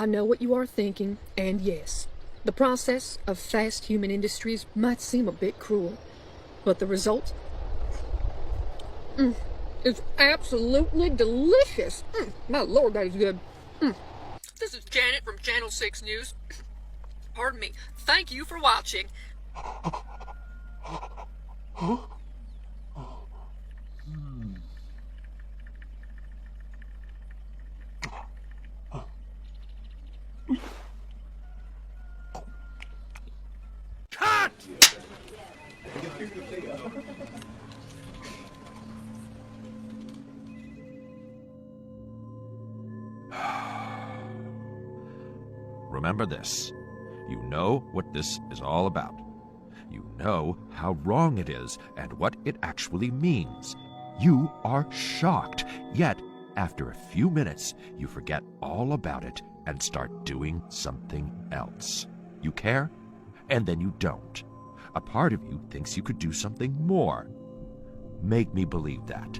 I know what you are thinking, and yes, the process of fast human industries might seem a bit cruel, but the result is absolutely delicious. My lord, that is good. This is Janet from Channel 6 News. Pardon me. Thank you for watching. Cut! Remember this. You know what this is all about. You know how wrong it is and what it actually means. You are shocked, yet after a few minutes, you forget all about it and start doing something else. You care, and then you don't. A part of you thinks you could do something more. Make me believe that.